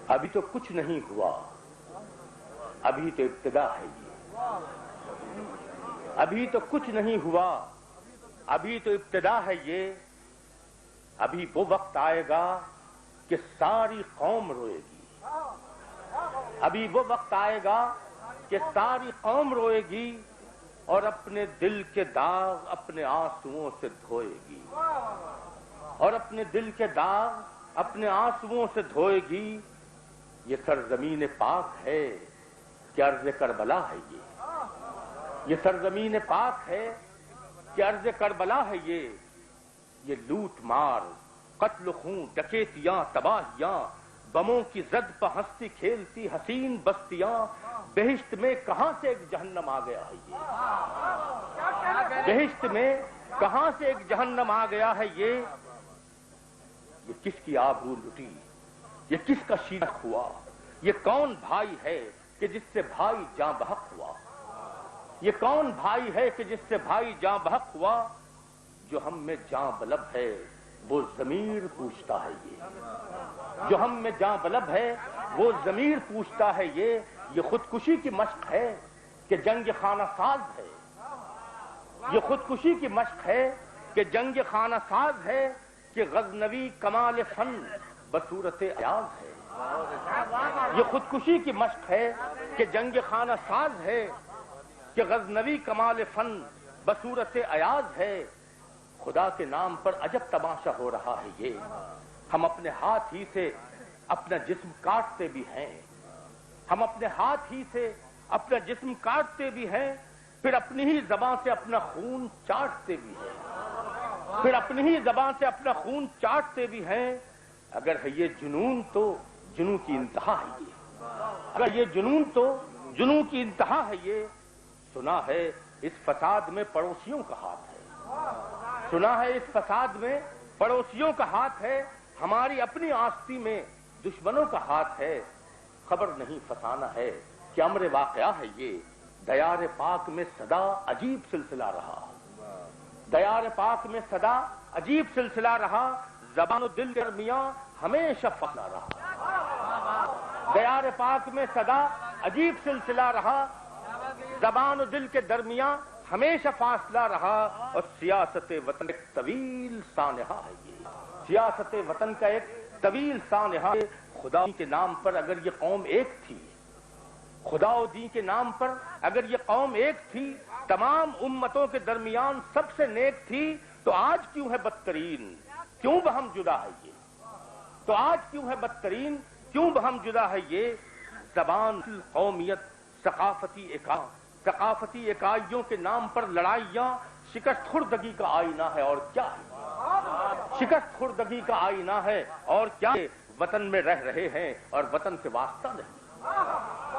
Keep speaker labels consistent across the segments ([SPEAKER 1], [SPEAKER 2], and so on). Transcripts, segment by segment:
[SPEAKER 1] ابھی تو کچھ نہیں ہوا، ابھی تو ابتدا ہے یہ، ابھی تو کچھ نہیں ہوا، ابھی تو ابتدا ہے یہ، ابھی وہ وقت آئے گا کہ ساری قوم روئے گی، ابھی وہ وقت آئے گا کہ ساری قوم روئے گی اور اپنے دل کے داغ اپنے آنسوؤں سے دھوئے گی، اور اپنے دل کے داغ اپنے آنسوؤں سے دھوئے گی۔ یہ سرزمین پاک ہے کہ ارض کربلا ہے یہ سرزمین پاک ہے کہ ارض کربلا ہے یہ لوٹ مار، قتل خون، ڈکیتیاں، تباہیاں، بموں کی زد پہ ہنستی کھیلتی حسین بستیاں، بہشت میں کہاں سے ایک جہنم آ گیا ہے یہ، بہشت میں کہاں سے ایک جہنم آ گیا ہے یہ کس کی آبرو لٹی، یہ کس کا شیرہ ہوا، یہ کون بھائی ہے کہ جس سے بھائی جاں بحق ہوا، یہ کون بھائی ہے کہ جس سے بھائی جاں بحق ہوا، جو ہم میں جاں بلب ہے وہ ضمیر پوچھتا ہے یہ، جو ہم میں جاں بلب ہے وہ ضمیر پوچھتا ہے یہ خودکشی کی مشق ہے کہ جنگ خانہ ساز ہے، یہ خودکشی کی مشق ہے کہ جنگ خانہ ساز ہے، کہ غزنوی کمال فن بصورت ایاز ہے، یہ خودکشی کی مشق ہے کہ جنگ خانہ ساز ہے، کہ غزنوی کمال فن بصورت ایاز ہے۔ خدا کے نام پر عجب تماشا ہو رہا ہے یہ، ہم اپنے ہاتھ ہی سے اپنا جسم کاٹتے بھی ہیں، ہم اپنے ہاتھ ہی سے اپنا جسم کاٹتے بھی ہیں، پھر اپنی ہی زبان سے اپنا خون چاٹتے بھی ہیں، پھر اپنی ہی زبان سے اپنا خون چاٹتے بھی ہیں۔ اگر ہے یہ جنون تو جنون کی انتہا ہے یہ، اگر یہ جنون تو جنون کی انتہا ہے یہ۔ سنا ہے اس فساد میں پڑوسیوں کا ہاتھ ہے، سنا ہے اس فساد میں پڑوسیوں کا ہاتھ ہے، ہماری اپنی آستی میں دشمنوں کا ہاتھ ہے، خبر نہیں فسانہ ہے کہ امر واقعہ ہے یہ۔ دیار پاک میں صدا عجیب سلسلہ رہا، دیار پاک میں صدا عجیب سلسلہ رہا، زبان و دل کے درمیان ہمیشہ فاصلہ رہا، دیار پاک میں صدا عجیب سلسلہ رہا، زبان و دل کے درمیان ہمیشہ فاصلہ رہا، اور سیاست وطن ایک طویل سانحہ ہے یہ، سیاست وطن کا ایک طویل سانحہ ہے۔ خدا کے نام پر اگر یہ قوم ایک تھی، خدا و دین کے نام پر اگر یہ قوم ایک تھی، تمام امتوں کے درمیان سب سے نیک تھی، تو آج کیوں ہے بدترین، کیوں بہم جدا ہے یہ، تو آج کیوں ہے بدترین، کیوں بہم جدا ہے یہ۔ زبان، قومیت، ثقافتی اکائیوں کے نام پر لڑائیاں شکست خوردگی کا آئینہ ہے، اور کیا ہے، شکست خوردگی کا آئینہ ہے، اور کیا ہے۔ وطن میں رہ رہے ہیں اور وطن سے واسطہ نہیں،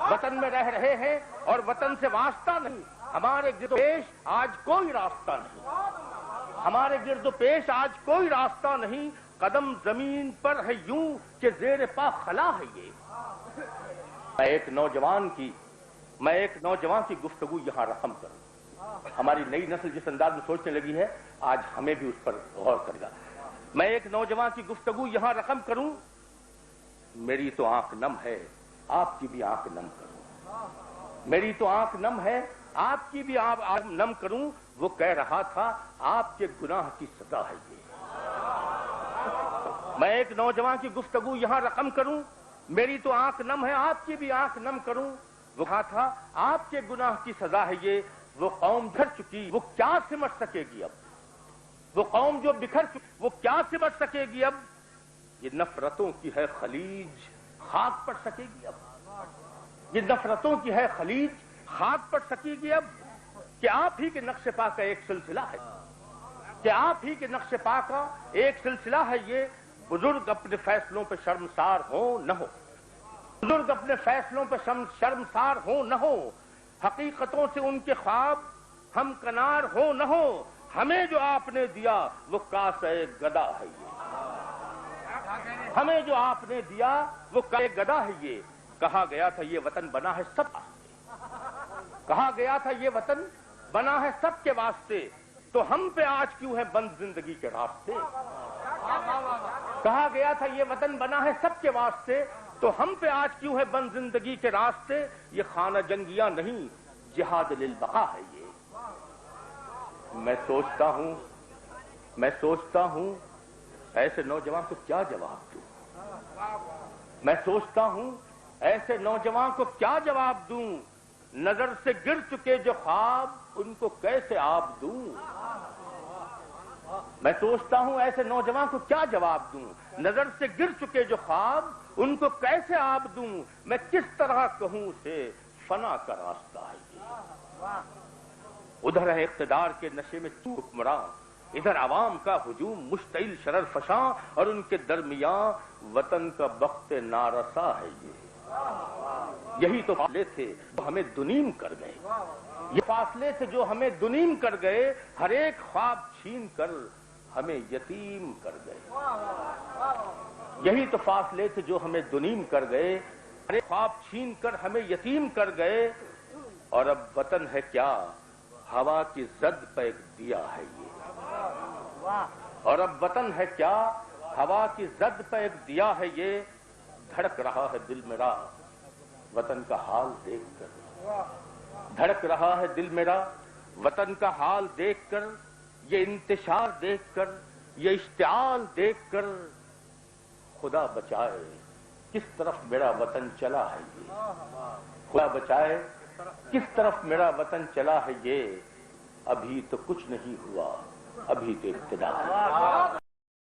[SPEAKER 1] وطن میں رہ رہے ہیں اور وطن سے واسطہ نہیں، ہمارے گرد و پیش آج کوئی راستہ نہیں، ہمارے گرد و پیش آج کوئی راستہ نہیں، قدم زمین پر ہے یوں کہ زیر پا خلا ہے یہ۔ میں ایک نوجوان کی گفتگو یہاں رقم کروں، ہماری نئی نسل جس انداز میں سوچنے لگی ہے آج ہمیں بھی اس پر غور کرے گا۔ میں ایک نوجوان کی گفتگو یہاں رقم کروں، میری تو آنکھ نم ہے آپ کی بھی آنکھ نم کروں، میری تو آنکھ نم ہے آپ کی بھی آنکھ نم کروں، وہ کہہ رہا تھا آپ کے گناہ کی سزا ہے یہ۔ میں ایک نوجوان کی گفتگو یہاں رقم کروں، میری تو آنکھ نم ہے آپ کی بھی آنکھ نم کروں، وہ کہا تھا آپ کے گناہ کی سزا ہے یہ۔ وہ قوم بکھر چکی وہ کیا سمٹ سکے گی اب، وہ قوم جو بکھر چکی وہ کیا سمٹ سکے گی اب، یہ نفرتوں کی ہے خلیج خاک پڑ سکے گی اب، یہ نفرتوں کی ہے خلیج خاک پڑ سکے گی اب، کہ آپ ہی کے نقش پا کا ایک سلسلہ ہے، کہ آپ ہی کے نقش پا کا ایک سلسلہ ہے یہ۔ بزرگ اپنے فیصلوں پہ شرمسار ہو نہ ہو، بزرگ اپنے فیصلوں پہ شرمسار ہو نہ ہو، حقیقتوں سے ان کے خواب ہم کنار ہو نہ ہو، ہمیں جو آپ نے دیا وہ کاسہ گدا ہے یہ، ہمیں جو آپ نے دیا وہ کاسہ گدا ہے یہ۔ کہا گیا تھا یہ وطن بنا ہے سب واسطے، کہا گیا تھا یہ وطن بنا ہے سب کے واسطے، تو ہم پہ آج کیوں ہے بند زندگی کے راستے، کہا گیا تھا یہ وطن بنا ہے سب کے واسطے، تو ہم پہ آج کیوں ہے بند زندگی کے راستے؟ یہ خانہ جنگیاں نہیں، جہاد للبقا ہے یہ۔ میں سوچتا ہوں ایسے نوجوان کو کیا جواب دوں؟ میں سوچتا ہوں ایسے نوجوان کو کیا جواب دوں؟ نظر سے گر چکے جو خواب ان کو کیسے آب دوں؟ میں سوچتا ہوں ایسے نوجوان کو کیا جواب دوں؟ نظر سے گر چکے جو خواب ان کو کیسے آب دوں؟ میں کس طرح کہوں اسے فنا کا راستہ ہے یہ۔ ادھر ہے اقتدار کے نشے میں حکمراں، ادھر عوام کا ہجوم مشتعل شرر فشاں، اور ان کے درمیان وطن کا بخت نارسا ہے یہ۔ یہی تو فاصلے تھے جو ہمیں دنیم کر گئے، یہ فاصلے تھے جو ہمیں دنیم کر گئے، ہر ایک خواب چھین کر ہمیں یتیم کر گئے۔ یہی تو فاصلے تھے جو ہمیں دنیم کر گئے، ہر ایک خواب چھین کر ہمیں یتیم کر گئے، اور اب وطن ہے کیا ہوا کی زد پہ ایک دیا ہے یہ۔ اور اب وطن ہے کیا ہوا کی زد پہ ایک دیا ہے یہ، دھڑک رہا ہے دل میرا وطن کا حال دیکھ کر، دھڑک رہا ہے دل میرا وطن کا حال دیکھ کر، یہ انتشار دیکھ کر، یہ اشتعال دیکھ کر، خدا بچائے کس طرف میرا وطن چلا ہے یہ، خدا بچائے کس طرف میرا وطن چلا ہے یہ، ابھی تو کچھ نہیں ہوا، ابھی تو ابتدا ہے۔